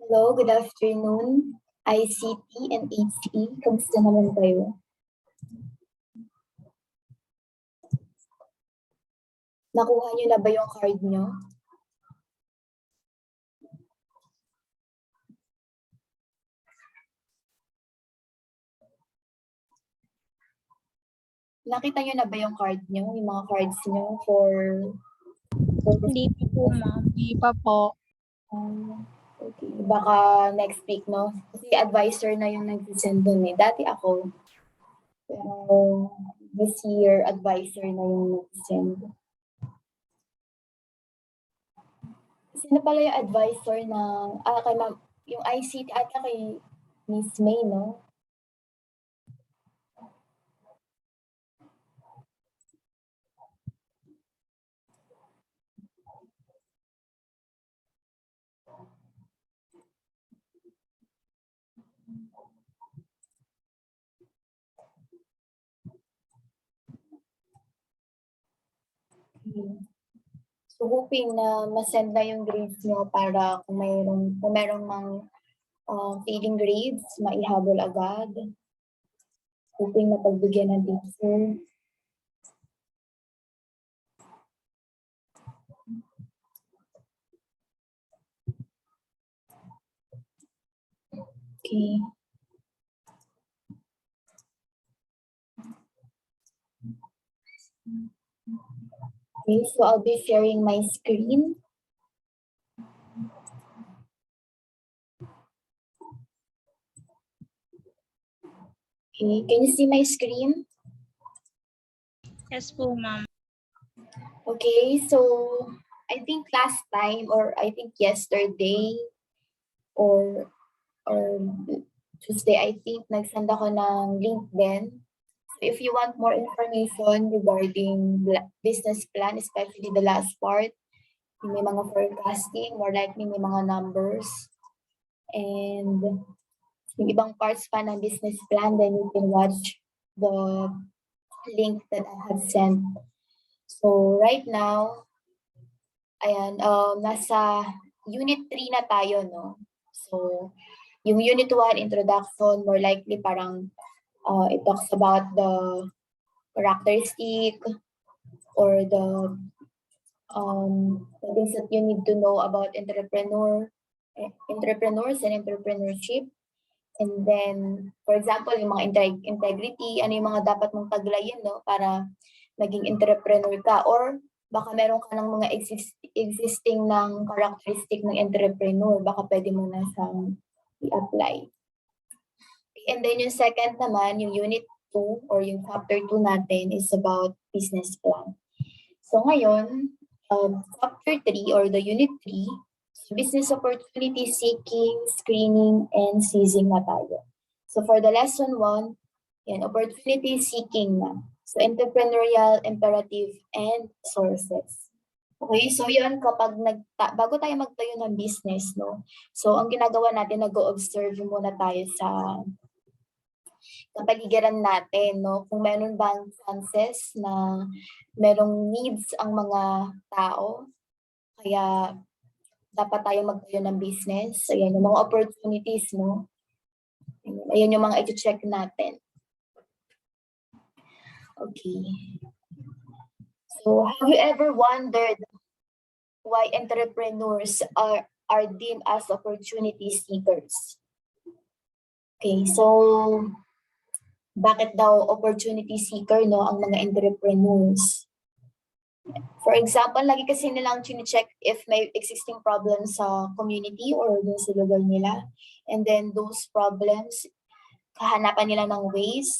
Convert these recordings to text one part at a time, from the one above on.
Hello, good afternoon. ICT and HE, kamusta naman kayo? Nakuha niyo na ba yung card niyo? Nakita niyo na ba yung card niyo, yung mga cards niyo for Hindi pa po, ma'am. Hindi pa po. okay. Baka next week, no? Kasi advisor na yung nag-send dun eh. Dati ako. Pero this year, advisor na yung nag-send. Sino pala yung advisor ng, kay ma'am, yung ICT ata kay Miss May, no? So hoping na ma-send na yung grades nyo para kung mayroong mang failing grades, maihabol agad. Hoping na pagbigyan ng teacher. Okay. Okay, so I'll be sharing my screen. Okay, can you see my screen? Yes po, ma'am. Okay, so I think last time or I think yesterday or Tuesday, I think nagsend ako ng link din. So if you want more information regarding business plan, especially the last part, may mga forecasting, more likely may mga numbers, and yung ibang parts pa ng business plan, then you can watch the link that I have sent. So right now, ayan, nasa unit 3 na tayo, no? So yung unit 1, introduction, more likely parang it talks about the characteristic or the things that you need to know about entrepreneurs and entrepreneurship. And then, for example, yung mga integrity, ano yung mga dapat mong taglayin, no, para maging entrepreneur ka. Or baka meron ka ng mga existing ng characteristic ng entrepreneur, baka pwede mo na siyang i-apply. And then yung second naman, yung unit 2 or yung chapter 2 natin is about business plan. So ngayon, chapter 3 or the unit 3, business opportunity seeking, screening, and seizing na tayo. So for the lesson 1, yan, opportunity seeking na. So entrepreneurial imperative and sources. Okay, so yun kapag bago tayo magtayo ng business, no? So ang ginagawa natin, nag-o-observe muna tayo sa kapaligiran natin, no? Kung meron bang chances na merong needs ang mga tao, kaya dapat tayo magtayo ng business. Ayan, yung mga opportunities, no? Ayan yung mga i-check natin. Okay. So, have you ever wondered why entrepreneurs are deemed as opportunity seekers? Okay, so bakit daw opportunity seeker, no, ang mga entrepreneurs? For example, lagi kasi nilang chine-check if may existing problems sa community or dun sa lugar nila. And then those problems, kahanapan nila ng ways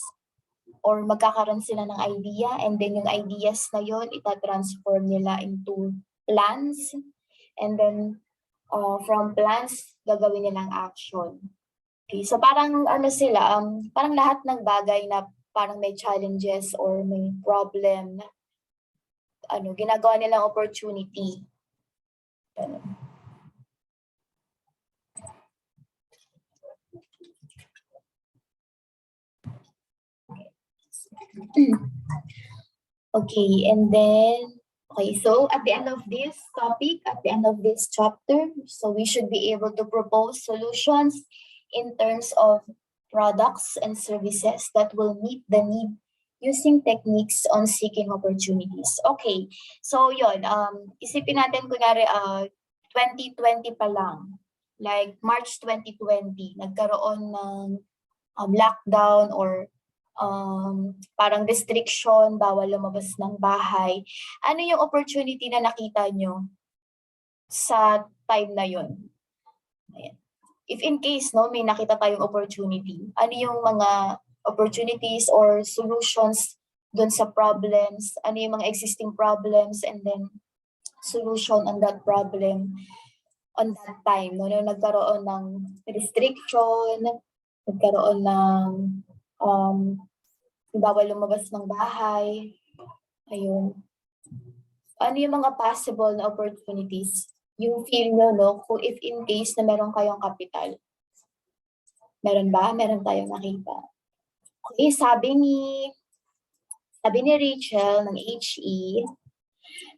or magkakaroon sila ng idea, and then yung ideas na yon ita-transform nila into plans, and then from plans, gagawin nilang action. Okay, so parang ano sila, parang lahat ng bagay na parang may challenges or may problem, ginagawa nilang opportunity. Okay, and then Okay, so at the end of this topic, at the end of this chapter, so we should be able to propose solutions in terms of products and services that will meet the need using techniques on seeking opportunities. Okay, so yon, isipin natin kunyari 2020 pa lang, like March 2020, nagkaroon ng lockdown or parang restriction, bawal lumabas ng bahay. Ano yung opportunity na nakita nyo sa time na yun? Ayan. If in case, no, may nakita tayong opportunity, ano yung mga opportunities or solutions dun sa problems? Ano yung mga existing problems and then solution on that problem on that time, no? Nung nagkaroon ng restriction, nagkaroon ng bawal lumabas ng bahay. Ayun. Ano yung mga possible na opportunities? Yung feel nyo, no? Kung if in case na meron kayong capital. Meron ba? Meron tayong nakita. Okay, sabi ni Rachel ng HE,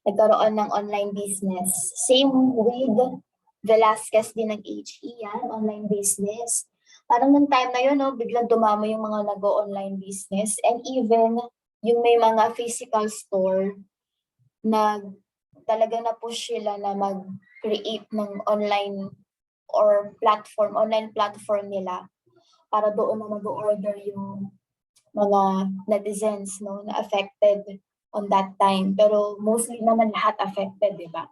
nagkaroon ng online business. Same with Velasquez din ng HE, yan, online business. Parang nung time na yun, no, biglang dumami yung mga nag-o-online business and even yung may mga physical store na talaga na-push sila na mag-create ng online or platform, online platform nila para doon na mag-order yung mga netizens, no, na affected on that time. Pero mostly naman lahat affected, di ba?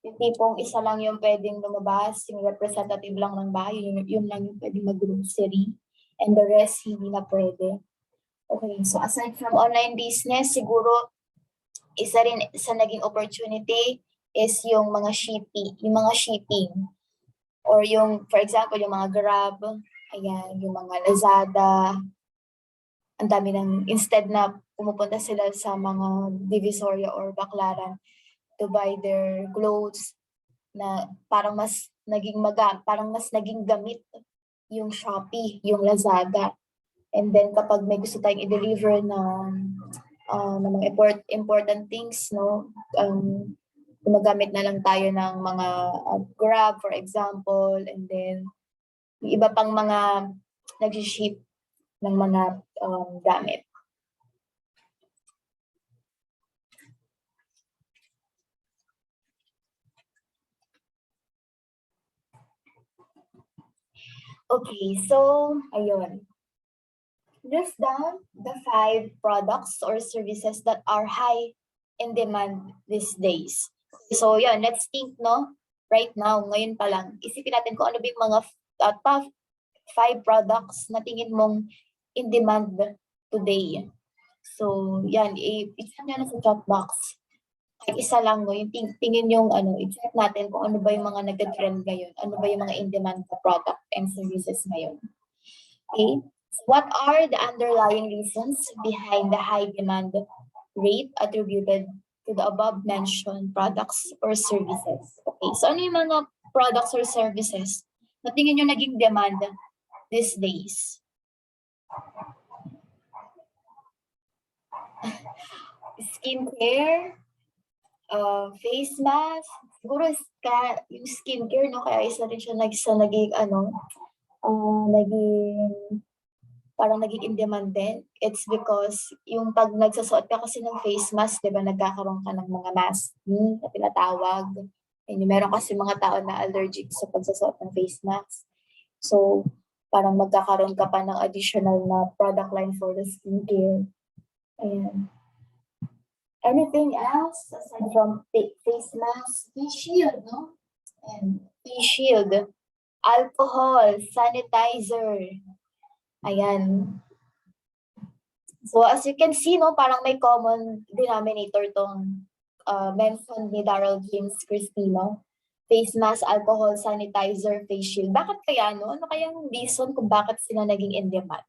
Yung tipong isa lang yung pwedeng lumabas, yung representative lang ng bahay, yun lang yung pwedeng mag-grocery, and the rest hindi na pwede. Okay, so aside from online business, siguro isa rin sa naging opportunity is yung mga shipping, or yung, for example, yung mga Grab, ayan, yung mga Lazada, ang dami ng, instead na pumupunta sila sa mga Divisoria or Baclaran to buy their clothes, na parang mas naging gamit yung Shopee, yung Lazada. And then kapag may gusto tayong i-deliver na mga important things, no, gumagamit na lang tayo ng mga Grab, for example, and then yung iba pang mga nag-ship ng mga gamit. Okay, so ayun. List down the 5 products or services that are high in demand these days. So yeah, let's think, no? Right now, ngayon pa lang, isipin natin kung ano ba yung mga top 5 products na tingin mong in demand today. So yan, i-check nyo na sa chat box. Kahit isa lang, no? Yung tingin yung i-check natin kung ano ba yung mga nag-trend ngayon, ano ba yung mga in demand na product and services ngayon. Okay? What are the underlying reasons behind the high demand rate attributed to the above-mentioned products or services? Okay, so ano yung mga products or services na tingin nyo naging demand these days? Skincare, face mask, siguro yung skincare, no? Kaya isa rin siya naging parang naging in demand din. It's because yung pag nagsasuot ka kasi ng face mask, di ba, nagkakaroon ka ng mga mask na tinatawag. And meron kasi mga tao na allergic sa pagsasuot ng face mask. So, parang magkakaroon ka pa ng additional na product line for the skincare. Ayan. Anything else aside from face mask? Face shield, no? And face shield, alcohol, sanitizer. Ayan. So as you can see, no, parang may common denominator tong mention ni Darrell James Cristino. Face mask, alcohol, sanitizer, face shield. Bakit kaya, no? Ano kayang reason kung bakit sila naging in demand?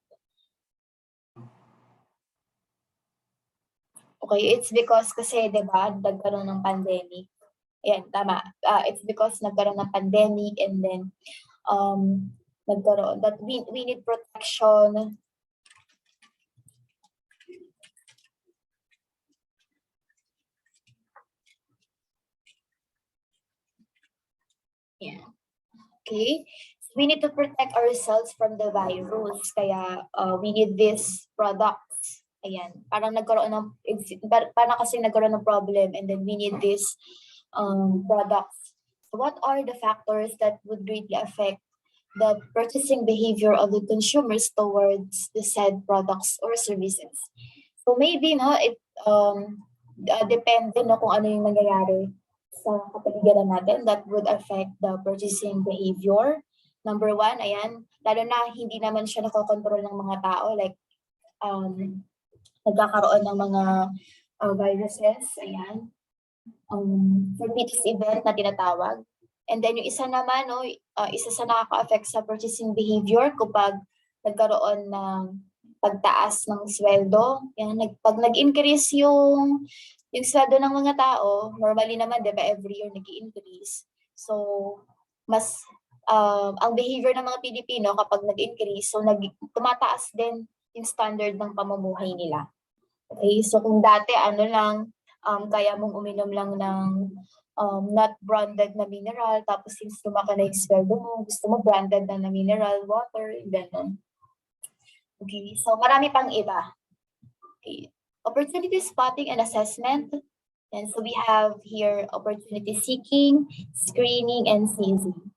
Okay, it's because kasi, di ba, nagkaroon ng pandemic. Ayan, tama. It's because nagkaroon ng pandemic and then nagkaroon that we need protection. Ayan. Okay? We need to protect ourselves from the virus. Kaya we need these products. Ayan. Parang nagkaroon ng, parang kasi nagkaroon ng problem and then we need these products. So what are the factors that would greatly affect the purchasing behavior of the consumers towards the said products or services? So maybe it depende kung ano yung nangyayari sa kapaligiran natin that would affect the purchasing behavior. Number one, ayan, lalo na hindi naman siya nakokontrol ng mga tao, like nagkakaroon ng mga viruses, ayan, fortuitous event na tinatawag. And then yung isa naman, isa sa nakaka-affect sa purchasing behavior kapag nagkaroon ng pagtaas ng sweldo. Yan, pag nag-increase yung sweldo ng mga tao, normally naman, di ba, every year nag-i-increase. So, mas, ang behavior ng mga Pilipino kapag nag-increase, so tumataas din yung standard ng pamumuhay nila. Okay, so kung dati, kaya mong uminom lang ng not branded na mineral, tapos since lumaki na yung sweldo mo, gusto mo branded na mineral water, gano'n. Okay, so marami pang iba. Okay. Opportunity spotting and assessment. And so we have here opportunity seeking, screening, and seizing.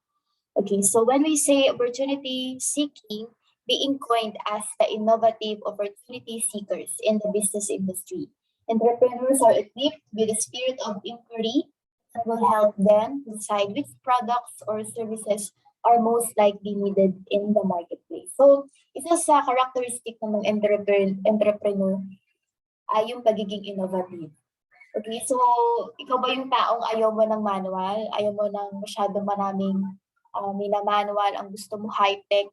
Okay, so when we say opportunity seeking, being coined as the innovative opportunity seekers in the business industry. Entrepreneurs are equipped with a spirit of inquiry that will help them decide which products or services are most likely needed in the marketplace. So, isa sa characteristic ng entrepreneur ay yung pagiging innovative. Okay, so ikaw ba yung taong ayaw mo ng manual? Ayaw mo ng masyadong maraming minamanual, ang gusto mo high-tech,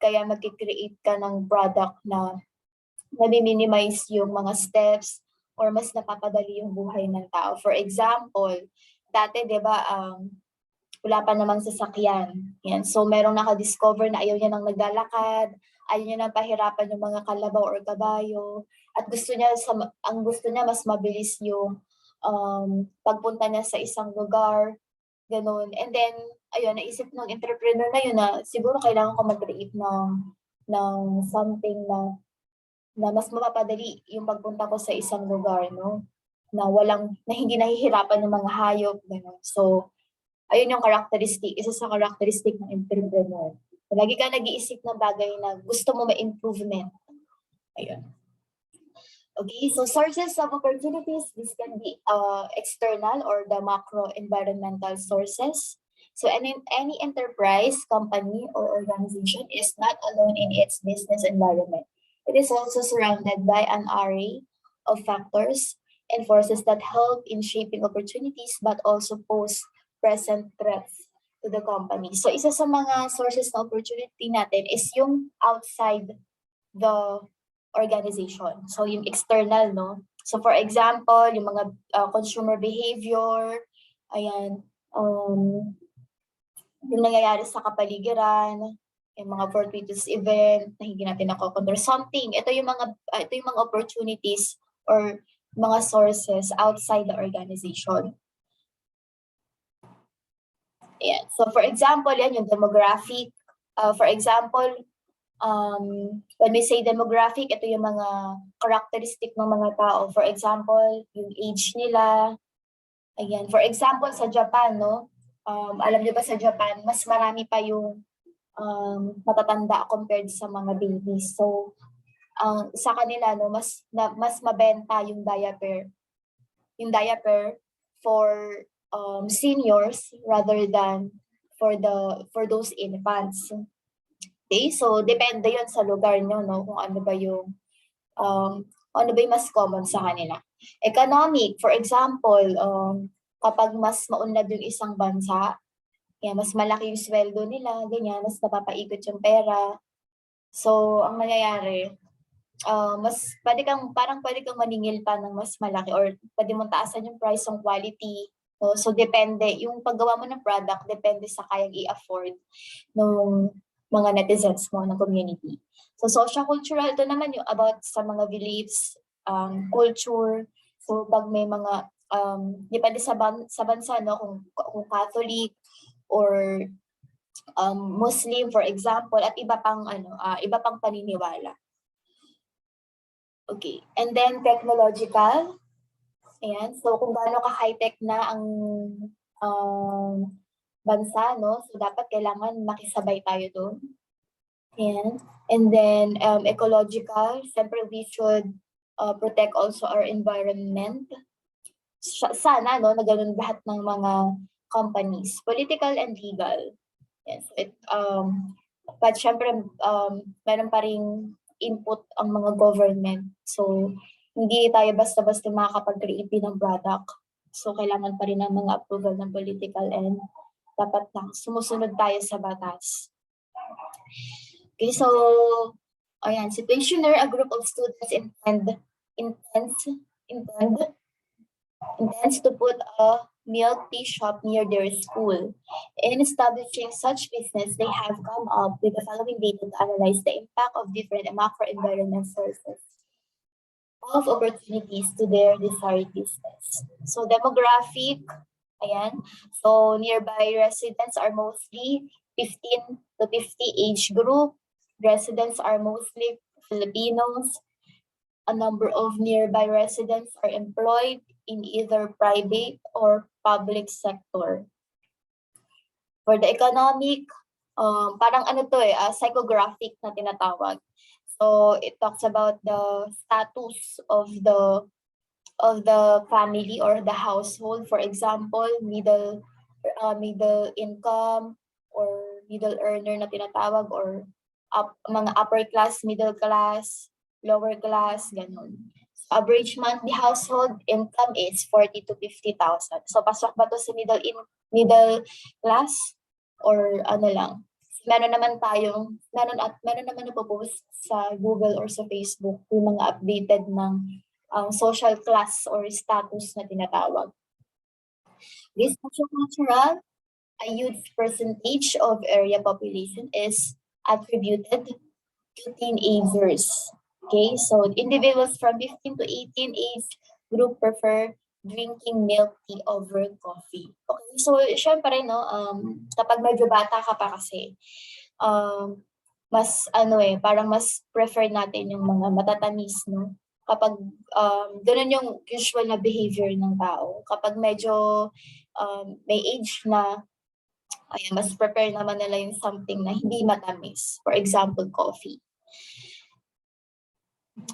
kaya mag-create ka ng product na nami-minimize yung mga steps or mas napapadali yung buhay ng tao. For example, dati, di ba, wala pa namang sasakyan. Yan. So, merong nakadiscover na ayaw niya nang naglalakad, ayaw niya nang pahirapan yung mga kalabaw or kabayo, at ang gusto niya mas mabilis yung pagpunta niya sa isang lugar, ganun. And then, ayun, naisip ng entrepreneur na yun na siguro kailangan ko mag-create ng something na mas mapapadali yung pagpunta ko sa isang lugar, no? Na hindi nahihirapan yung mga hayop, ganun. So, ayun yung isa sa characteristic ng entrepreneur. Lagi ka nag-iisip ng bagay na gusto mo ma-improvement. Ayun. Okay, so sources of opportunities, this can be external or the macro environmental sources. So any enterprise, company, or organization is not alone in its business environment. It is also surrounded by an array of factors and forces that help in shaping opportunities but also pose present threats to the company. So isa sa mga sources na opportunity natin is yung outside the organization. So yung external, no? So for example, yung mga consumer behavior, ayan, yung nangyayari sa kapaligiran, yung mga fortuitous event na hindi natin nakokontrol, something. Ito yung mga opportunities or mga sources outside the organization. Ayan. So for example, yan yung demographic. For example, when we say demographic, ito yung mga characteristic ng mga tao. For example, yung age nila. Ayan. For example, sa Japan, no? Alam niyo ba sa Japan, mas marami pa yung matatanda compared sa mga babies. So, sa kanila, no, mas mabenta yung diaper for seniors rather than for those infants. Okay, so depende yon sa lugar nyo, no, kung ano ba yung mas common sa kanila. Economic, for example, kapag mas maunlad yung isang bansa, mas malaki yung sweldo nila, ganyan, mas napapaikot yung pera. So, ang nangyayari, pwede kang maningil pa ng mas malaki or pwede mong taasan yung price ng quality. No? So, depende, yung paggawa mo ng product, depende sa kayang i-afford ng mga netizens mo, ng community. So, socio-cultural, ito naman yung about sa mga beliefs, culture. So, pag may mga, depende sa bansa, no? Kung Catholic, or Muslim, for example, at iba pang paniniwala. Okay, and then technological. Ayan, so kung gaano ka high-tech na ang bansa, no? So dapat kailangan makisabay tayo doon. Ayan. And then ecological, siyempre we should protect also our environment. Sana, no, na ganun lahat ng mga companies. Political and legal. Yes, but syempre meron pa ring input ang mga government. So hindi tayo basta-basta makakapag-create din ng product. So kailangan pa rin ng mga approval ng political and dapat lang sumusunod tayo sa batas. Okay, so ayan, situationer, a group of students intends to put a milk tea shop near their school. In establishing such business, they have come up with the following data to analyze the impact of different macro environment sources of opportunities to their desired business. So demographic, ayan. So nearby residents are mostly 15 to 50 age group. Residents are mostly Filipinos. A number of nearby residents are employed in either private or public sector. For the economic, parang psychographic na tinatawag. So it talks about the status of the family or the household. For example, middle income or middle earner na tinatawag, or mga upper class, middle class, lower class, ganun. Average monthly household income is 40 to 50,000. So pasok ba to sa middle class or ano lang? Meron naman napopost sa Google or sa Facebook yung mga updated ng social class or status na tinatawag. This cultural, a huge percentage of area population is attributed to teenagers. Okay, so individuals from 15 to 18 age group prefer drinking milk tea over coffee. Okay, so syempre no, kapag medyo bata ka pa kasi, parang mas prefer natin yung mga matatamis, no? Kapag ganun yung usual na behavior ng tao. Kapag medyo may age na, ay mas prepare naman nila yung something na hindi matamis. For example, coffee.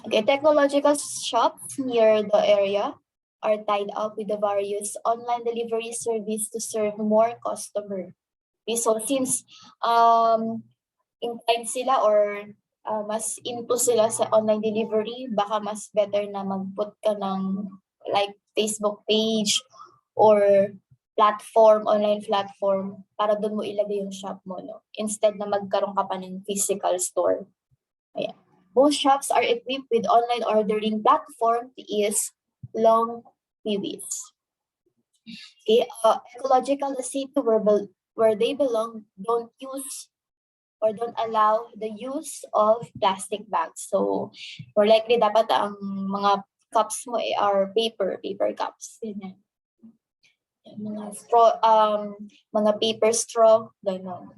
Okay, technological shops near the area are tied up with the various online delivery service to serve more customer. Okay, so since inclined sila or mas into sila sa online delivery, baka mas better na mag-put ka ng like Facebook page or online platform para doon mo ilagay yung shop mo, no? Instead na magkaroon ka pa ng physical store. Ayan. Most shops are equipped with online ordering platform to ease long periods. Okay, ecological, the city where they belong don't use or don't allow the use of plastic bags. So, more likely dapat ang mga cups mo are paper cups. Ganyan. Mga straw, mga paper straw, gano'n.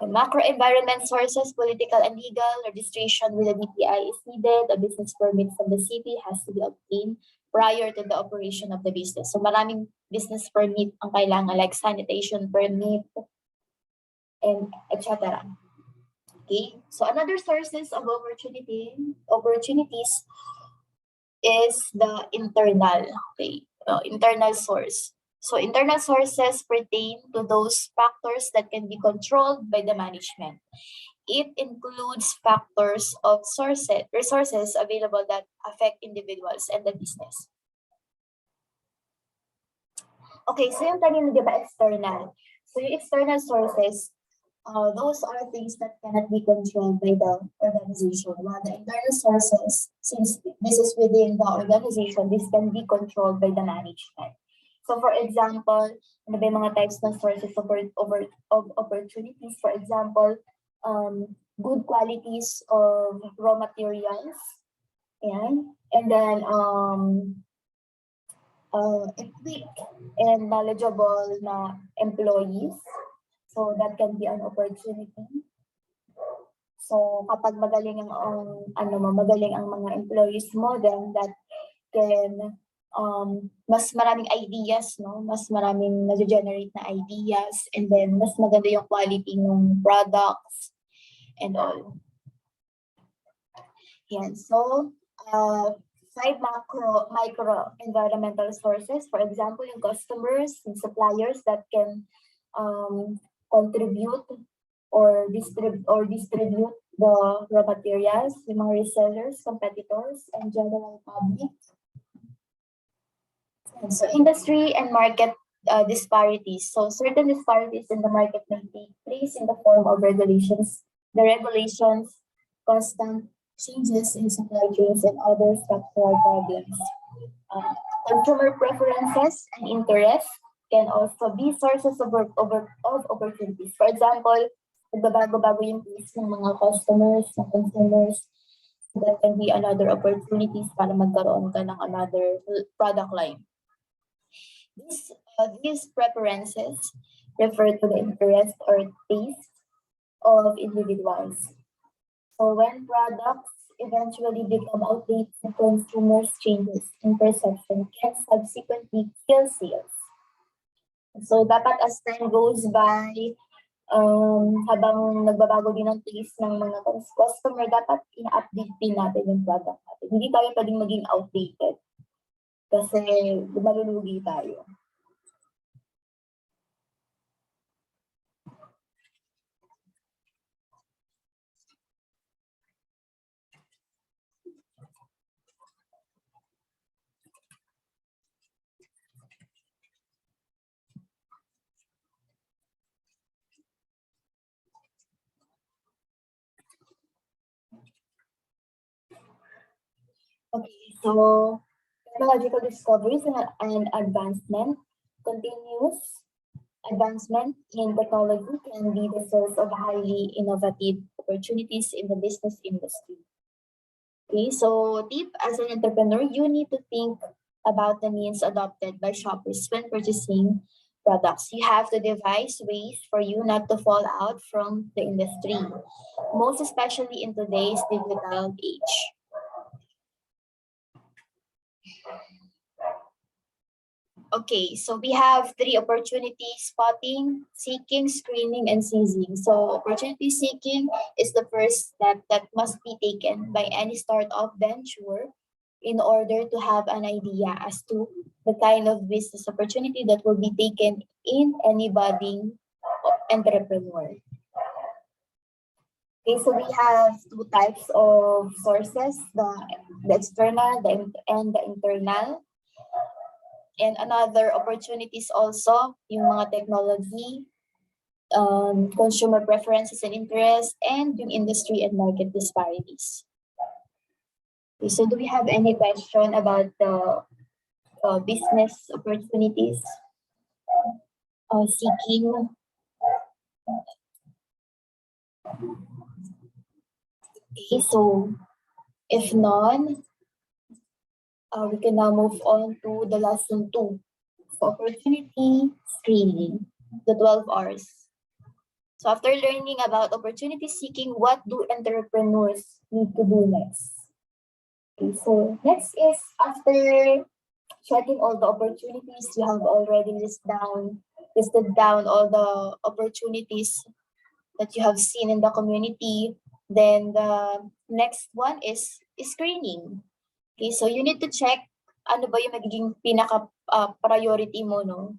Macro environment sources, political and legal, registration with the DTI is needed. A business permit from the city has to be obtained prior to the operation of the business. So maraming business permit ang kailangan, like sanitation permit, and etc. Okay, so another sources of opportunities is the internal, internal source. So internal sources pertain to those factors that can be controlled by the management. It includes factors of resources available that affect individuals and the business. Okay, so yung kanina, di ba, external. So yung external sources, those are things that cannot be controlled by the organization. While the internal sources, since this is within the organization, this can be controlled by the management. So for example, ano ba yung mga types ng sources of opportunities? For example, good qualities of raw materials. Ayan. And then equipped and knowledgeable na employees. So that can be an opportunity. So kapag magaling magaling ang mga employees mo, then that can mas maraming ideas, no? Mas maraming nag-generate na ideas, and then mas maganda yung quality ng products and all. Yan. So, 5 micro environmental sources, for example, yung customers and suppliers that can contribute or distribute the raw materials, yung mga resellers, competitors, and general public. And so industry and market disparities. So certain disparities in the market may take place in the form of regulations. The regulations, constant changes in supply chains, and other structural problems. Consumer preferences and interests can also be sources of opportunities. For example, nagbabago-bago yung taste ng mga customers, ng consumers. That can be another opportunities para magkaroon ka ng another product line. These preferences refer to the interest or taste of individuals. So when products eventually become outdated, consumers' changes in perception can subsequently kill sales. So dapat as time goes by, habang nagbabago din ang taste ng mga customer, dapat i-update din natin yung product natin. Hindi tayo pwedeng maging outdated kasi malulugi tayo. Okay, so technological discoveries and advancement. Continuous advancement in technology can be the source of highly innovative opportunities in the business industry. Okay, so tip as an entrepreneur, you need to think about the means adopted by shoppers when purchasing products. You have to devise ways for you not to fall out from the industry, most especially in today's digital age. Okay, so we have 3 opportunities: spotting, seeking, screening, and seizing. So opportunity seeking is the first step that must be taken by any startup venture in order to have an idea as to the kind of business opportunity that will be taken in any budding entrepreneur. Okay, so we have 2 types of sources, the external and the internal. And another opportunities also, yung mga technology, consumer preferences and interests, and yung industry and market disparities. Okay, so do we have any question about the business opportunities seeking? Okay, so if none, we can now move on to the lesson 2. So opportunity screening, the 12 R's. So after learning about opportunity seeking, what do entrepreneurs need to do next? Okay, so next is, after checking all the opportunities, you have already listed down all the opportunities that you have seen in the community. Then the next one is screening. Okay, so you need to check ano ba yung magiging pinaka-priority mo, no?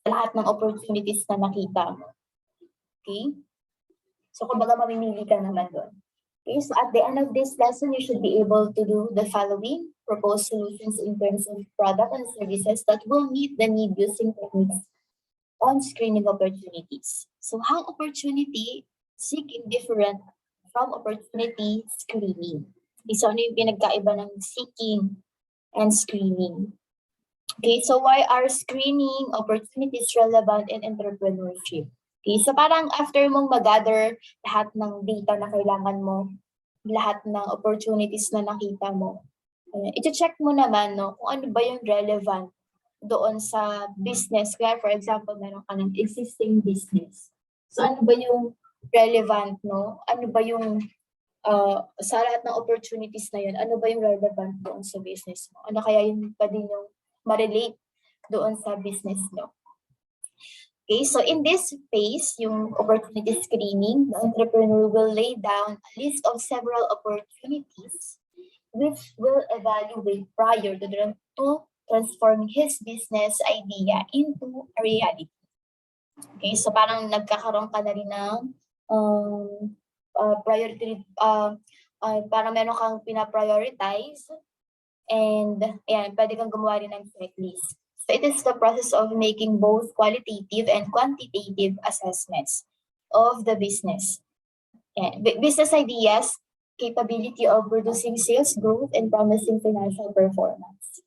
Sa lahat ng opportunities na nakita mo. Okay? So kumbaga mamimili ka naman doon. Okay, so at the end of this lesson, you should be able to do the following: propose solutions in terms of product and services that will meet the need using techniques on screening opportunities. So how opportunity seeking different from opportunity screening? So ano yung pinagkaiba ng seeking and screening? Okay, so why are screening opportunities relevant in entrepreneurship? Okay, so parang after mong mag-gather lahat ng data na kailangan mo, lahat ng opportunities na nakita mo, i-check mo naman, no, kung ano ba yung relevant doon sa business. Kaya for example, meron ka ng existing business. So ano ba yung relevant, no? Ano ba yung sa lahat ng opportunities na yun, ano ba yung relevant doon sa business mo? Ano kaya yung pwede nyo ma-relate doon sa business mo? Okay, so in this phase, yung opportunity screening, the entrepreneur will lay down a list of several opportunities which will evaluate prior to transforming his business idea into a reality. Okay, so parang nagkakaroon ka na rin ng priority, parang meron kang pina-prioritize and ayan, pwede kang gumawa rin ng checklist. So it is the process of making both qualitative and quantitative assessments of the business. Business ideas, capability of producing sales growth, and promising financial performance.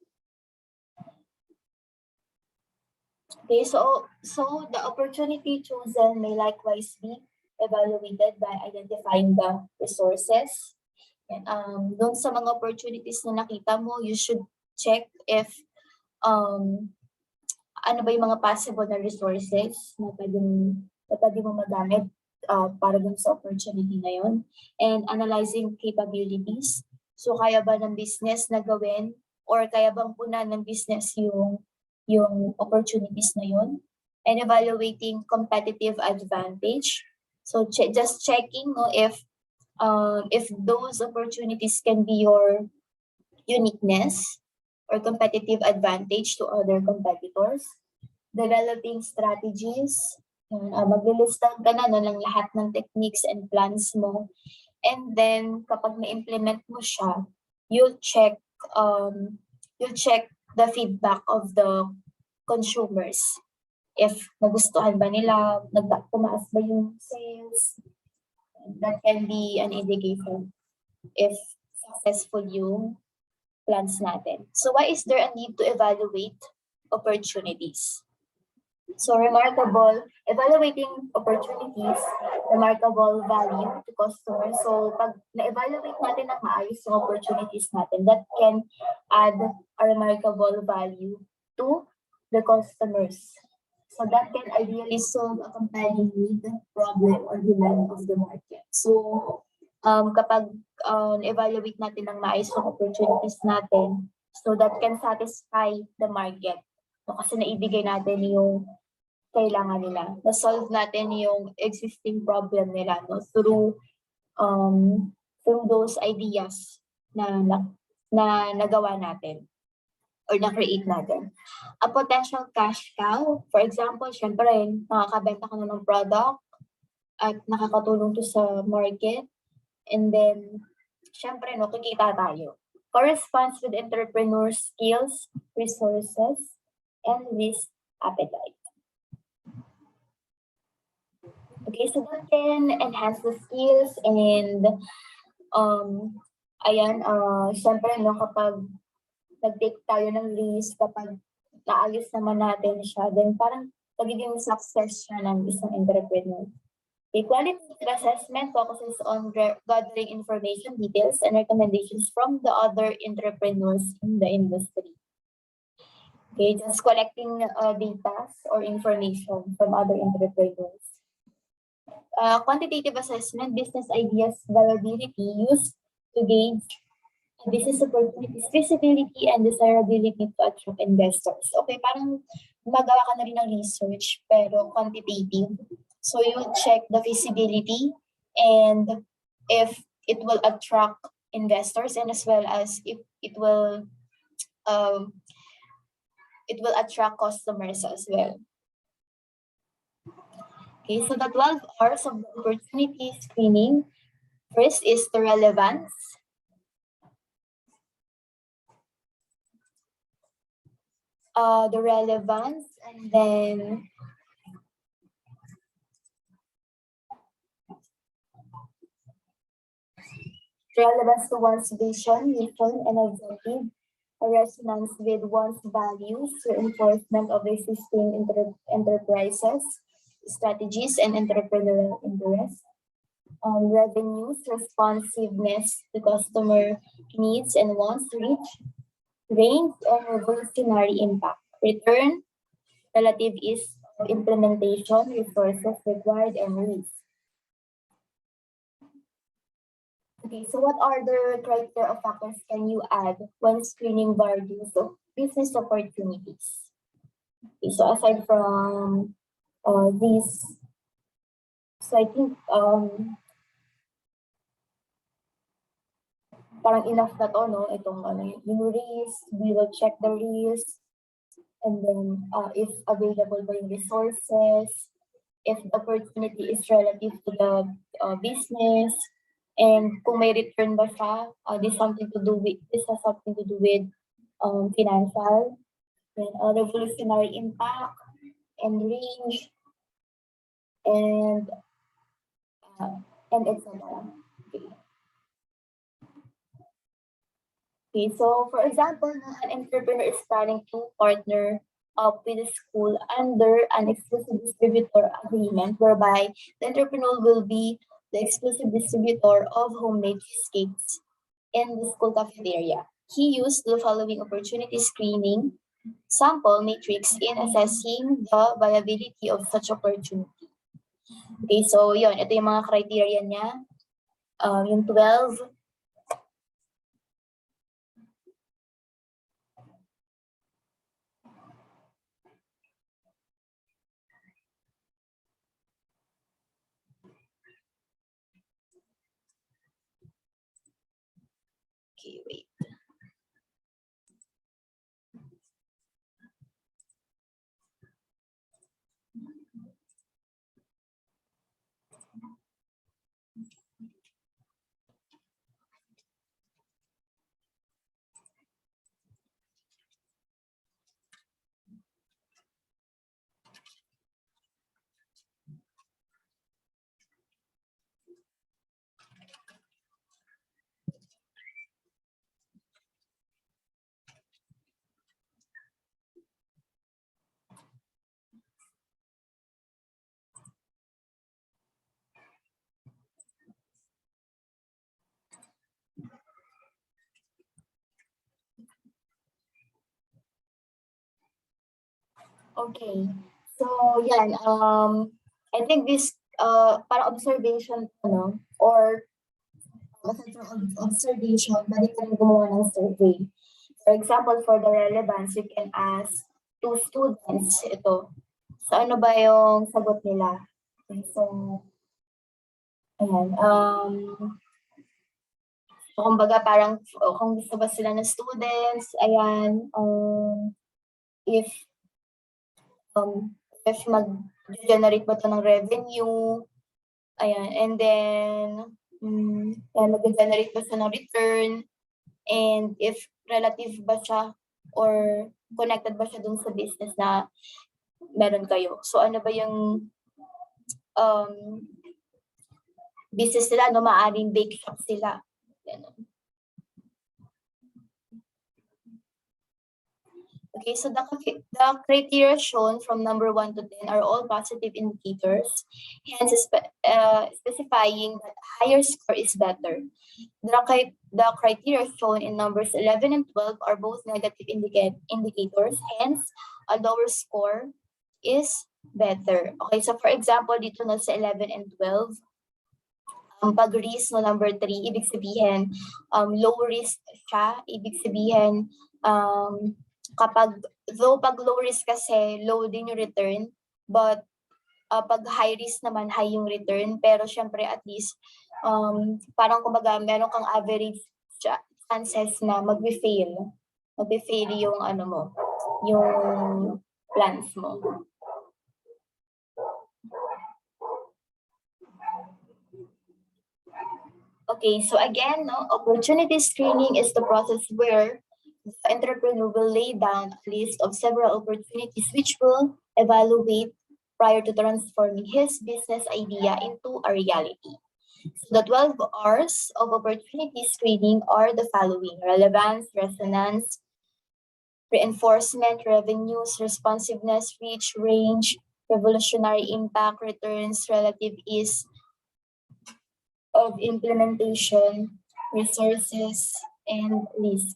Okay, so the opportunity chosen may likewise be evaluated by identifying the resources. Doon sa mga opportunities na nakita mo, you should check if ano ba yung mga possible na resources na pwede mo magamit para dun sa opportunity na yun. And analyzing capabilities. So kaya ba ng business na gawin or kaya bang punan ng business yung opportunities na yun? And evaluating competitive advantage. So just checking if those opportunities can be your uniqueness or competitive advantage to other competitors. Developing strategies. Mag-list down ka na ng lahat ng techniques and plans mo. And then, kapag na-implement mo siya, you'll check the feedback of the consumers. If nagustuhan ba nila, tumaas ba yung sales. That can be an indication if successful yung plans natin. So why is there a need to evaluate opportunities? So evaluating opportunities, remarkable value to customers. So pag na-evaluate natin ng maayos yung opportunities natin, that can add a remarkable value to the customers. So that can ideally solve a compelling need, problem, or demand of the market. So kapag evaluate natin ng maayos yung opportunities natin, so that can satisfy the market. So, kasi naibigay natin yung kailangan nila. Na-solve natin yung existing problem nila, no? Through those ideas na nagawa natin or na-create natin. A potential cash cow, for example, syempre, nakakabenta ka na ng product at nakakatulong to sa market. And then, syempre, no, kikita tayo. Corresponds with entrepreneur skills, resources, and risk appetite. Okay, so that can enhance the skills and syempre, no, kapag nag-take tayo ng risk, kapag naayos naman natin siya, then parang magiging success siya ng isang entrepreneur. The qualitative assessment focuses on gathering information, details, and recommendations from the other entrepreneurs in the industry. Okay, just collecting data or information from other entrepreneurs. Quantitative assessment, business ideas, viability, used to gauge business opportunities, feasibility, and desirability to attract investors. Okay, parang magawa ka na rin ng research, pero quantitative. So you check the feasibility and if it will attract investors, and as well as if it will attract customers as well. Okay, so the 12 R's of the opportunity screening. First is the relevance. And then relevance to one's vision, mission, and objective, a resonance with one's values, reinforcement of existing enterprises, strategies, and entrepreneurial interests. Revenues, responsiveness to customer needs and wants, reach, range, and revolutionary impact. return, relative ease of implementation, resources required, and risk. Okay, so what are the criteria of factors can you add when screening various of business opportunities? Okay, so aside from these, so I think parang enough na to, no? Itong yung risk, we will check the risk, and then if available ba yung resources, if the opportunity is relative to the business, and kung may return ba siya, this has something to do with financial, and revolutionary impact, and range, and etc. Okay. Okay, so for example, an entrepreneur is planning to partner up with a school under an exclusive distributor agreement whereby the entrepreneur will be the exclusive distributor of homemade cheesecakes in the school cafeteria. He used the following opportunity screening sample matrix in assessing the viability of such opportunity. Okay, so yun, ito yung mga criteria niya. Yung 12, okay, wait. Okay. So, yan. I think this, para observation, or aside from observation, pwede ka rin gumawa ng survey. For example, for the relevance, you can ask two students ito. So, ano ba yung sagot nila? Okay, so, ayan. So, kumbaga parang kung gusto ba sila ng students, ayan, if mag-generate ba ito ng revenue, ayan, and then, mag-generate ba siya ng return, and if relative ba siya or connected ba siya dun sa business na meron kayo. So, ano ba yung business nila, no? Maaaring bake shop sila. Ganun. Okay, so the criteria shown from number 1 to 10 are all positive indicators, hence specifying that higher score is better. The criteria shown in numbers 11 and 12 are both negative indicators, hence a lower score is better. Okay, so for example, dito na sa 11 and 12, pag risk no number 3, ibig sabihin, low risk siya, ibig sabihin, pag low risk kasi, low din yung return, but pag high risk naman, high yung return, pero syempre at least, parang kumbaga, meron kang average chances na mag-fail yung yung plans mo. Okay, so again, opportunity screening is the process where the entrepreneur will lay down a list of several opportunities which will evaluate prior to transforming his business idea into a reality. So the 12 R's of opportunity screening are the following: relevance, resonance, reinforcement, revenues, responsiveness, reach, range, revolutionary impact, returns, relative ease of implementation, resources, and risk.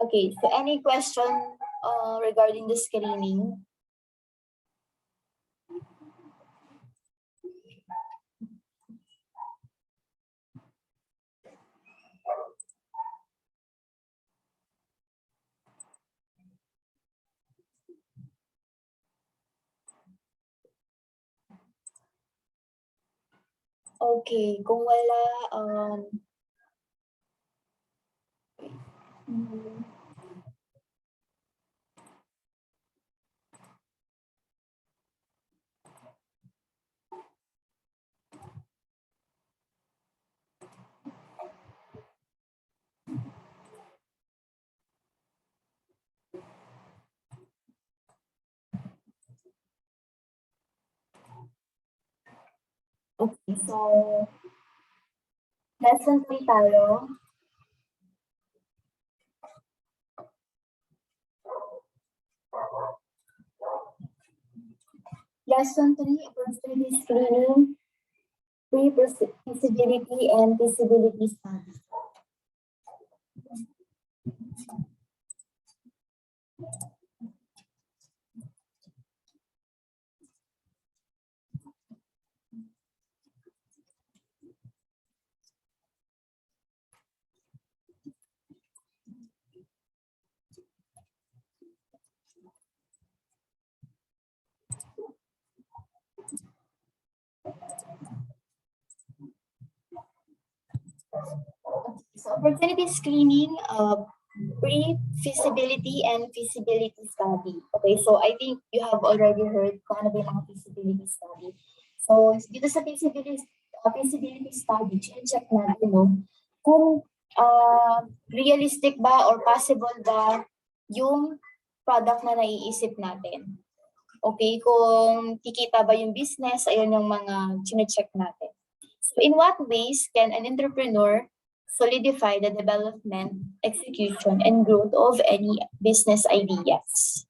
Okay, so any question regarding the screening? Okay, kung wala, mm, okay, so lesson 3 tayo. Lesson 3, opportunity screening, pre-feasibility and feasibility study. So opportunity screening, pre-feasibility and feasibility study. Okay, so I think you have already heard kung ano ba yung mga feasibility study. So dito sa feasibility study, check natin kung realistic ba or possible ba yung product na naiisip natin. Okay, kung kikita ba yung business, ayun yung mga chine-check natin. So in what ways can an entrepreneur solidify the development, execution, and growth of any business ideas?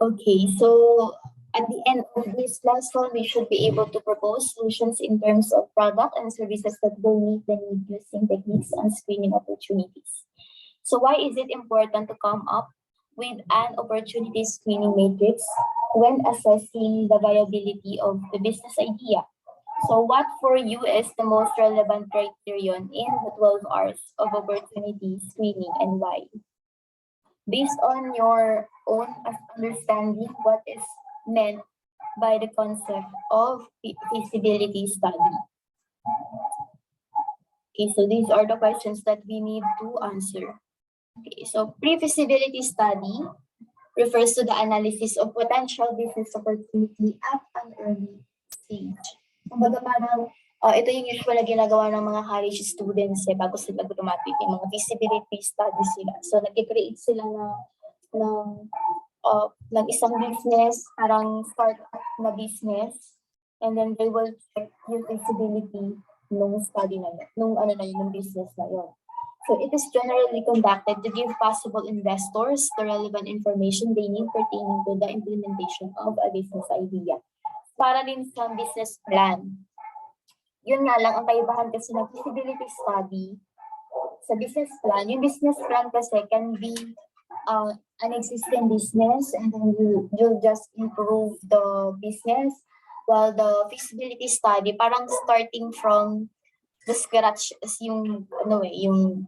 Okay, so at the end of this lesson, we should be able to propose solutions in terms of product and services that will meet the need using techniques and screening opportunities. So why is it important to come up with an opportunity screening matrix when assessing the viability of the business idea? So what for you is the most relevant criterion in the 12 hours of opportunity screening and why? Based on your own understanding, what is meant by the concept of feasibility study? Okay, so these are the questions that we need to answer. Okay, so pre-feasibility study refers to the analysis of potential business opportunity at an early stage. Kumbaga parang ito yung usual na ginagawa ng mga college students bago sila graduate, yung mga feasibility study sila. So nag-create sila ng isang business, parang start-up na business, and then they will check yung feasibility nung study na yun, nung business na yun. So it is generally conducted to give possible investors the relevant information they need pertaining to the implementation of a business idea. Para din sa business plan. Yun nga lang, ang kaibahan kasi ng feasibility study, sa business plan, yung business plan kasi can be an existing business and then you'll just improve the business, while the feasibility study, parang starting from the scratch is yung yung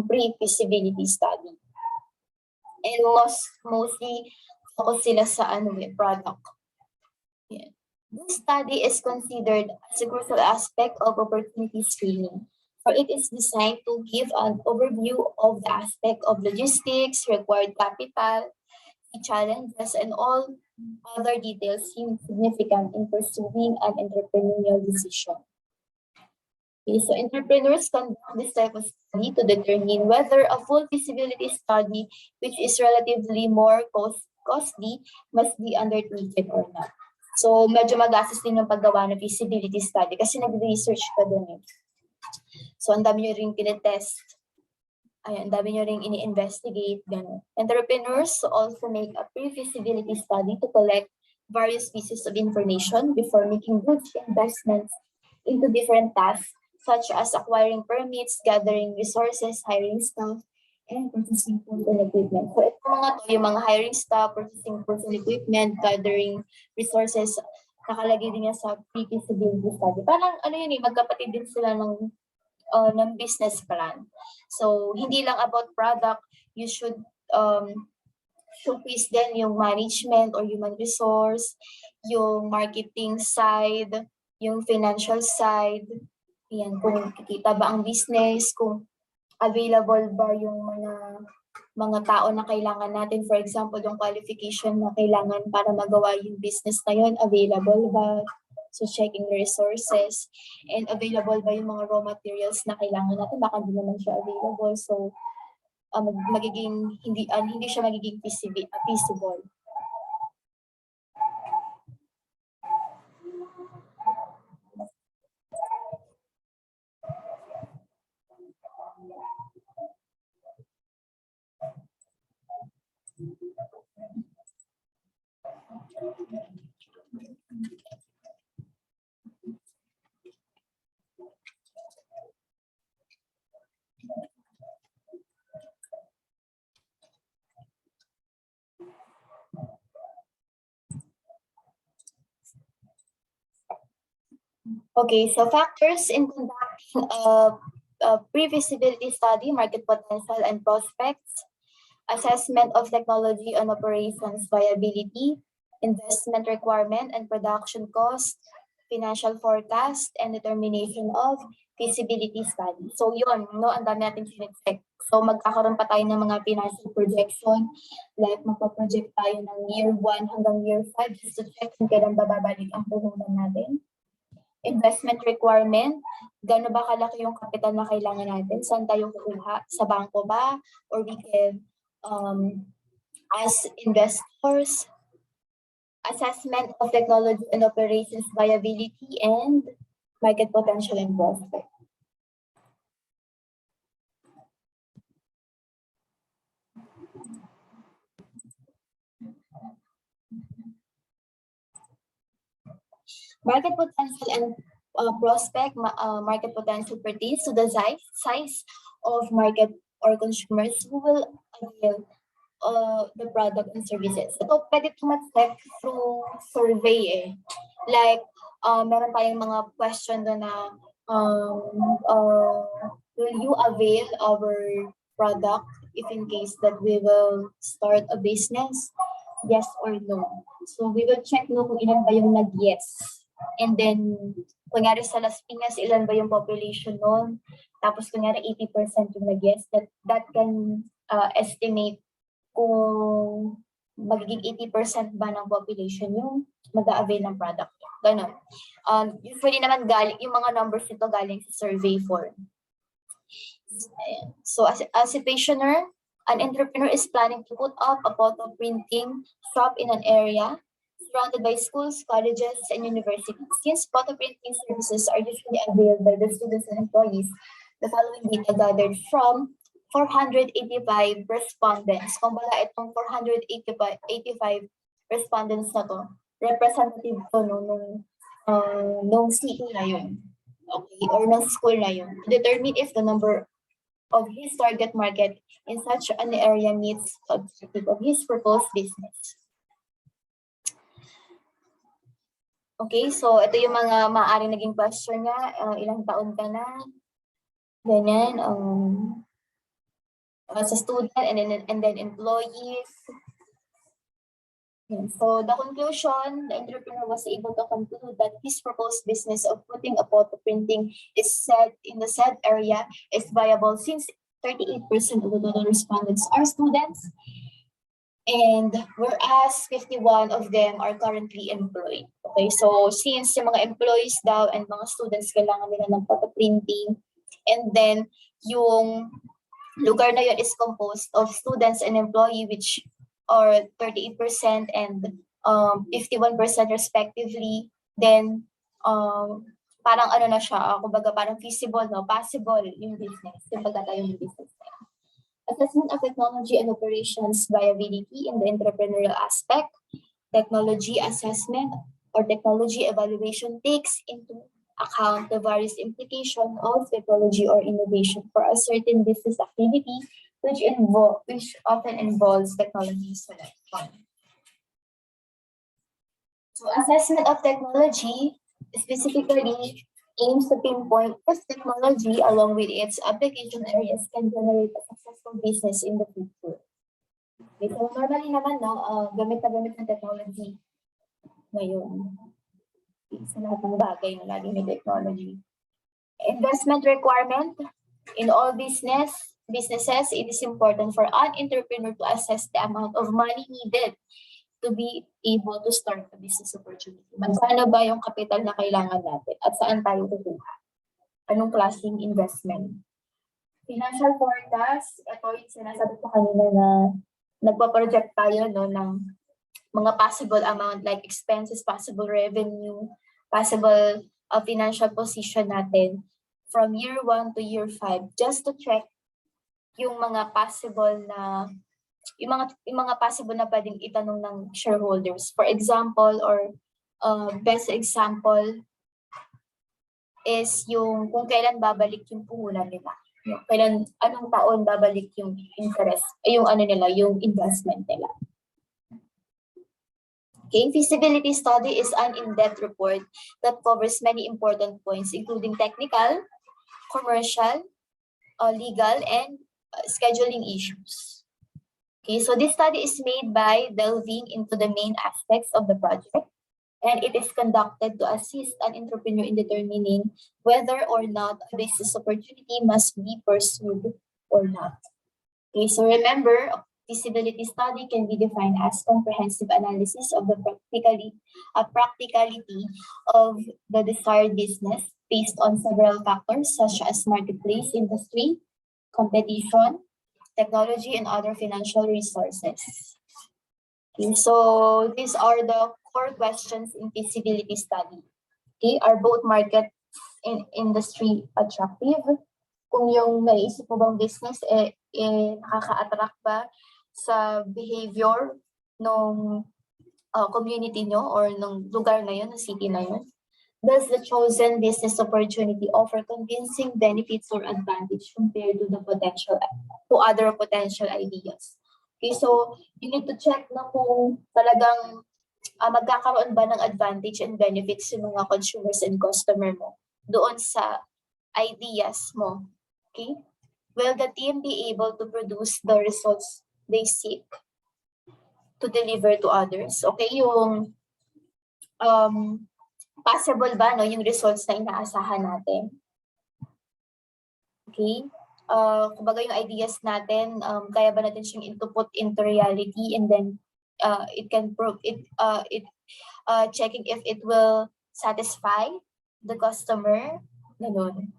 pre-feasibility study. And mostly focus sila sa product. Yeah. This study is considered as a crucial aspect of opportunity screening, for it is designed to give an overview of the aspect of logistics, required capital, challenges, and all other details significant in pursuing an entrepreneurial decision. Okay, so entrepreneurs conduct this type of study to determine whether a full feasibility study, which is relatively more costly, must be undertaken or not. So medyo magastos din yung paggawa ng feasibility study kasi nag-research ka dun . So ang dami nyo rin tinetest. Ang dami nyo rin ini-investigate. Entrepreneurs also make a pre-feasibility study to collect various pieces of information before making good investments into different tasks such as acquiring permits, gathering resources, hiring staff, and purchasing person equipment. So ito mga to, yung mga hiring staff, purchasing person equipment, gathering resources, nakalagay din yan sa feasibility study. Parang ano yun magkapatid din sila ng business plan. So hindi lang about product, you should showcase din yung management or human resource, yung marketing side, yung financial side. Yan, kung kikita ba ang business, kung available ba yung mga tao na kailangan natin. For example, yung qualification na kailangan para magawa yung business na yun, available ba? So checking the resources, and available ba yung mga raw materials na kailangan natin, baka hindi naman siya available. So magiging hindi siya magiging feasible. Okay, so factors in conducting a pre-feasibility study, market potential and prospects, assessment of technology and operations viability, investment requirement and production cost, financial forecast, and determination of feasibility study. So yun, no, ang dami natin sinecheck. So magkakaroon pa tayo ng mga financial projection, like magpa-project tayo ng year 1 hanggang year 5 just to check kung kailan bababalik ang puhunan natin. Investment requirement, gaano ba kalaki yung capital na kailangan natin? Saan tayo kukuha? Sa bangko ba? Or we can, as investors, assessment of technology and operations viability, and market potential and prospect. Market potential and prospect, market potential pertains to the size of market or consumers who will avail the product and services. Ito, pwede tumatek through survey Like, meron tayong mga question doon na, will you avail our product if in case that we will start a business? Yes or no. So we will check no kung ilan ba yung nag-yes. And then, kunyari sa Las Piñas, ilan ba yung population nun? Tapos kunyari 80% yung nag-yes. That can estimate kung magiging 80% ba ng population yung mag-a-avail ng product. Ganun. Usually naman galing, yung mga numbers nito galing sa survey form. So as a situationer, an entrepreneur is planning to put up a photo printing shop in an area surrounded by schools, colleges, and universities. Since photo printing services are usually availed by the students and employees, the following data gathered from 485 respondents. Kung baga itong 485 respondents na to, representative to nung city na yun. Okay, or ng school na yun. To determine if the number of his target market in such an area meets the objective of his proposed business. Okay, so ito yung mga maaaring naging question niya. Ilang taon ka na? Ganyan. Sa student and then employees. So the conclusion, the entrepreneur was able to conclude that his proposed business of putting a photo printing is set in the said area is viable since 38% of the total respondents are students, and whereas 51 of them are currently employed. Okay, so since yung mga employees daw and mga students kailangan nila ng photo printing, and then yung lugar na yun is composed of students and employee which are 38% and 51% respectively, then parang ano na siya, kumbaga parang feasible, no? Possible yung business, yung pagkatayo yung business. Assessment of technology and operations viability in the entrepreneurial aspect. Technology assessment or technology evaluation takes into account the various implications of technology or innovation for a certain business activity, which often involves technology selection. So assessment of technology specifically aims to pinpoint if technology along with its application areas can generate a successful business in the future. Okay, so normally naman, no, gamit na gamit ng technology ngayon. Sa lahat ng bagay na lagi may technology. Investment requirement. In all businesses, it is important for an entrepreneur to assess the amount of money needed to be able to start a business opportunity. Magkano ba yung capital na kailangan natin at saan tayo kukuha? Anong klaseng investment? Financial forecast, ito yung sinasabi ko kanina na nagpa-project tayo no, ng mga possible amount like expenses, possible revenue, possible financial position natin from year 1 to year 5 just to check yung mga possible na yung mga possible na pwedeng itanong ng shareholders. For example, or best example is yung kung kailan babalik yung puhunan nila. Kailan, anong taon babalik yung interest, yung ano nila, yung investment nila. Okay, feasibility study is an in-depth report that covers many important points, including technical, commercial, legal, and scheduling issues. Okay, so this study is made by delving into the main aspects of the project, and it is conducted to assist an entrepreneur in determining whether or not a business opportunity must be pursued or not. Okay, so remember, feasibility study can be defined as comprehensive analysis of the practicality of the desired business based on several factors such as marketplace, industry, competition, technology, and other financial resources. Okay, so these are the core questions in feasibility study. Okay, are both market and industry attractive? Kung yung naisip mo bang business nakaka-attract ba sa behavior ng community nyo or ng lugar na yun, ng city na yun? Does the chosen business opportunity offer convincing benefits or advantage compared to other potential ideas? Okay, so you need to check na kung talagang magkakaroon ba ng advantage and benefits yung mga consumers and customer mo doon sa ideas mo. Okay? Will the team be able to produce the results they seek to deliver to others? Okay, yung possible ba no yung results na inaasahan natin? Okay? Kumbaga yung ideas natin, kaya ba natin siyang put into reality, and then it can prove it checking if it will satisfy the customer. Ganun.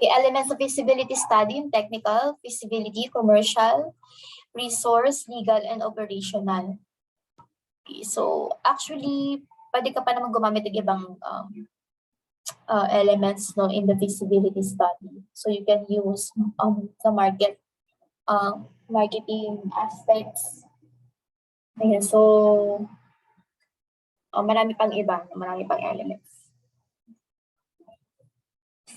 Okay, elements of feasibility study, technical, feasibility, commercial, resource, legal, and operational. Okay, so actually, pwede ka pa naman gumamit ng ibang elements no in the feasibility study. So you can use the marketing aspects. Ayan, so marami pang elements.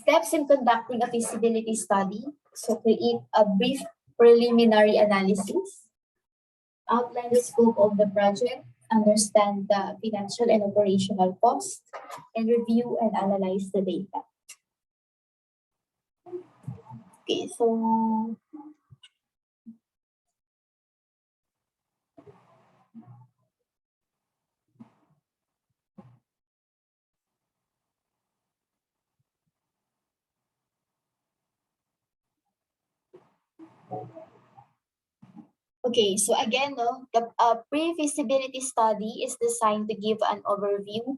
Steps in conducting a feasibility study. So create a brief preliminary analysis, outline the scope of the project, understand the financial and operational costs, and review and analyze the data. Okay, so okay, so again, no, the pre-feasibility study is designed to give an overview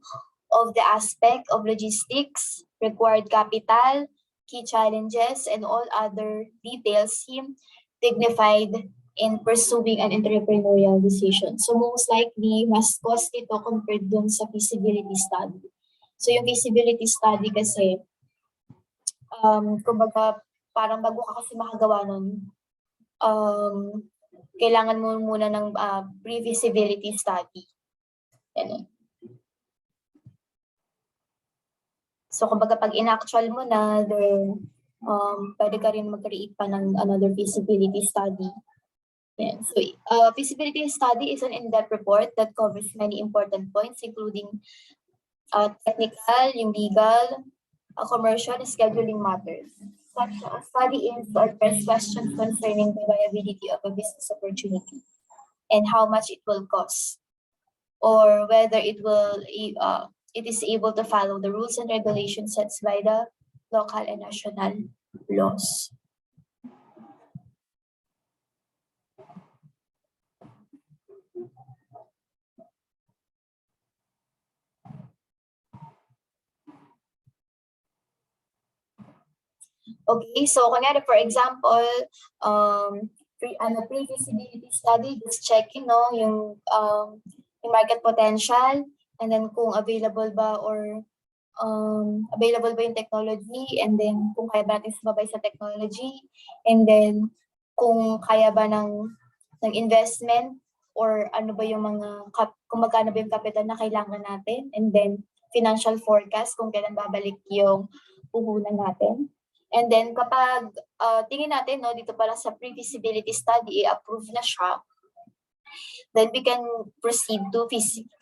of the aspect of logistics, required capital, key challenges, and all other details seem dignified in pursuing an entrepreneurial decision. So most likely, mas cost ito compared dun sa feasibility study. So yung feasibility study kasi, kumbaga, parang bago ka kasi makagawa nun, kailangan mo muna ng pre-feasibility study. Yan. So kumbaga pag in-actual mo na, then pwede ka rin mag-create pa ng another feasibility study. Yeah. So feasibility study is an in-depth report that covers many important points, including technical, yung legal, commercial, and scheduling matters. Such a study aims to address questions concerning the viability of a business opportunity and how much it will cost, or whether it is able to follow the rules and regulations set by the local and national laws. Okay, so kunyari, for example, pre-feasibility study, just checking, no, yung market potential, and then kung available ba or available ba yung technology, and then kung kaya ba natin sumabay sa technology, and then kung kaya ba ng investment, or ano ba yung mga, kung magkano ba yung capital na kailangan natin, and then financial forecast, kung kailan babalik yung puhunan natin. And then kapag tingin natin, no, dito pala sa pre-feasibility study, i-approve na siya, then we can proceed to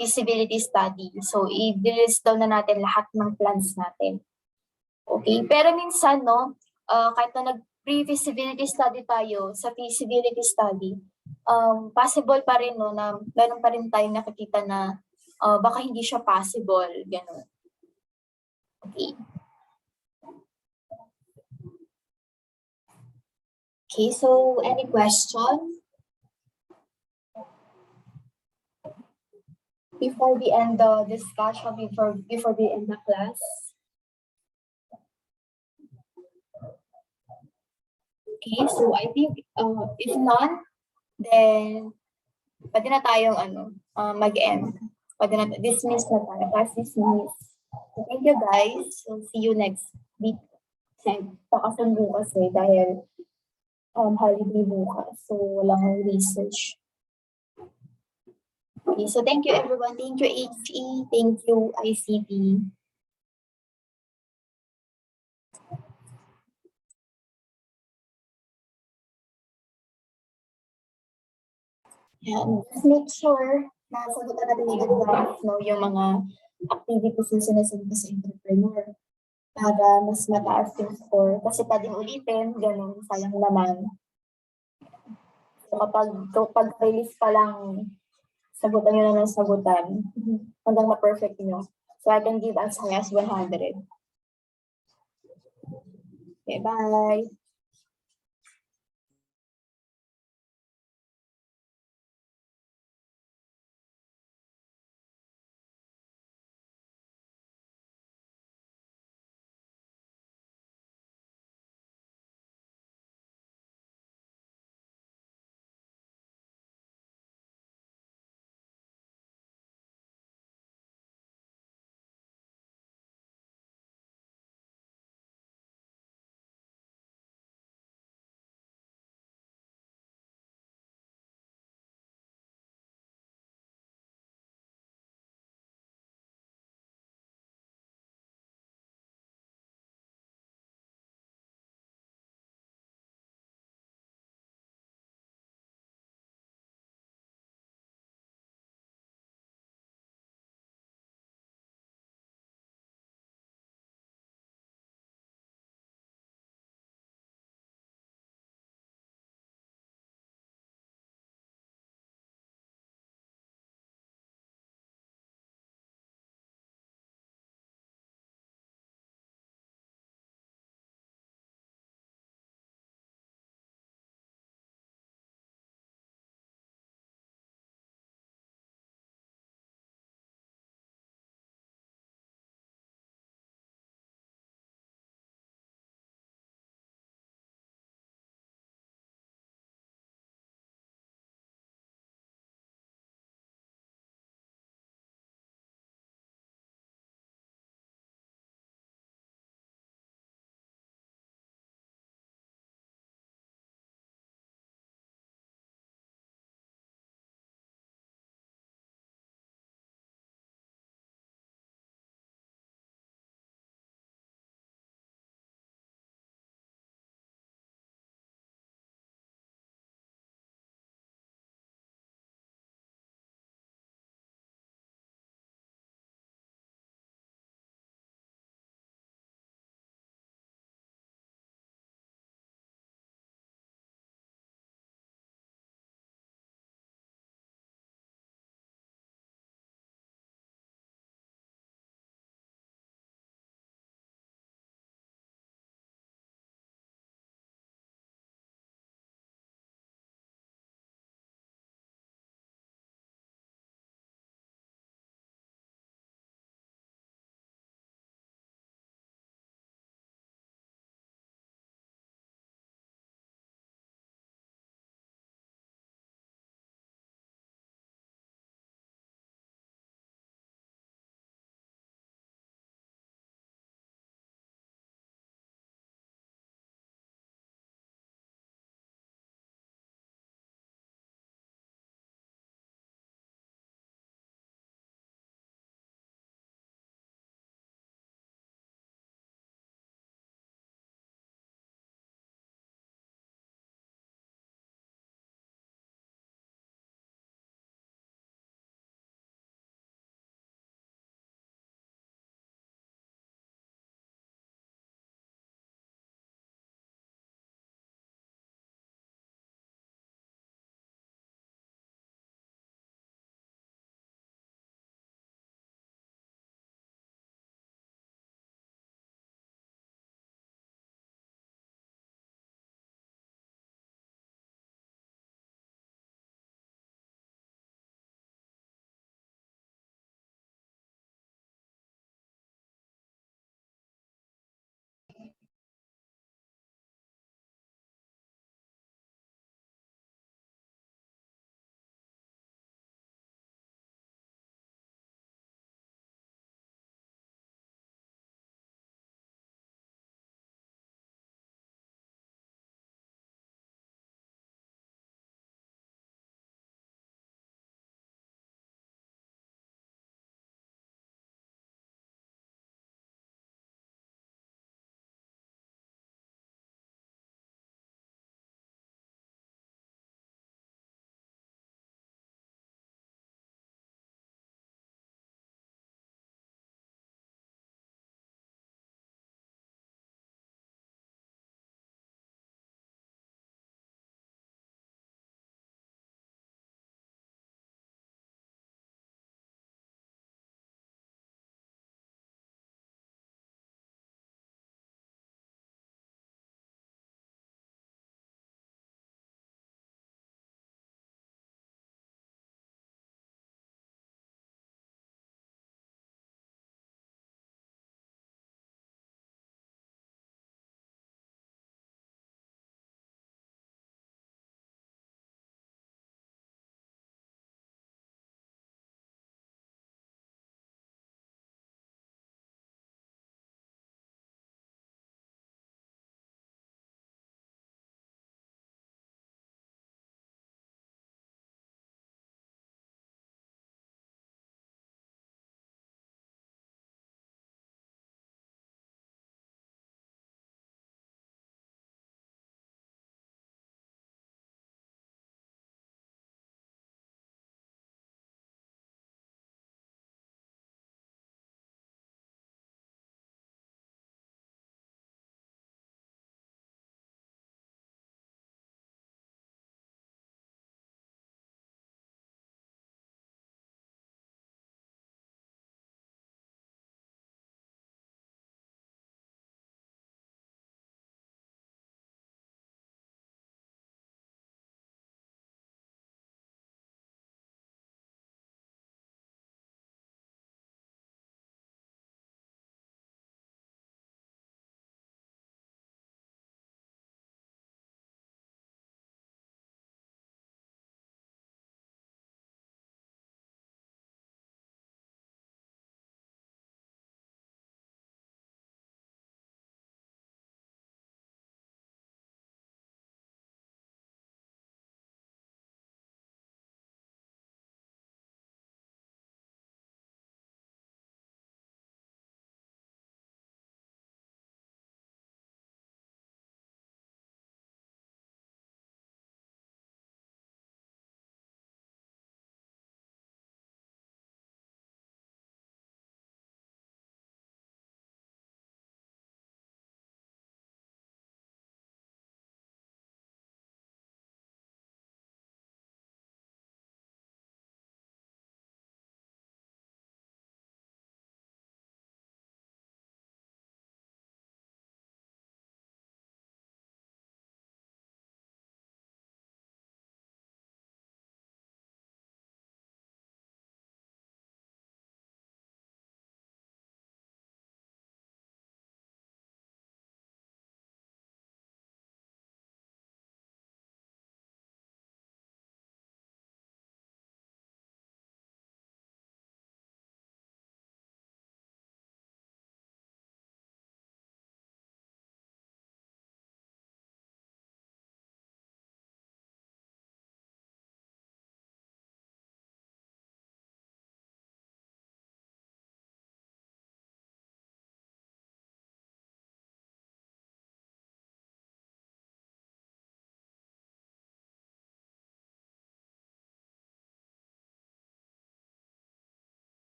feasibility study. So i-list down na natin lahat ng plans natin. Okay, pero minsan, no, kahit na nag-pre-feasibility study tayo, sa feasibility study, possible pa rin, no, na meron pa rin tayong nakikita na baka hindi siya possible, gano'n. Okay. Okay, so any question before we end the discussion, before we end the class? Okay, so I think if none, then pwede na tayong mag-end. Pwede na, dismiss na tayo. Class dismiss. So thank you guys. So see you next week. Pakasundo kasi dahil holiday bukas. So walang research. Okay, so thank you everyone. Thank you HE. Thank you ICT. Yan. Just make sure na sagutan natin yung advice, no, yung mga activities na sinasabi sa entrepreneur para mas mataas yung score. Kasi pwedeng ulitin, ganun, sayang naman. So kapag release pa lang, sagutan nyo na ng sagutan hanggang ma-perfect nyo. So I can give as high as 100. Okay, bye!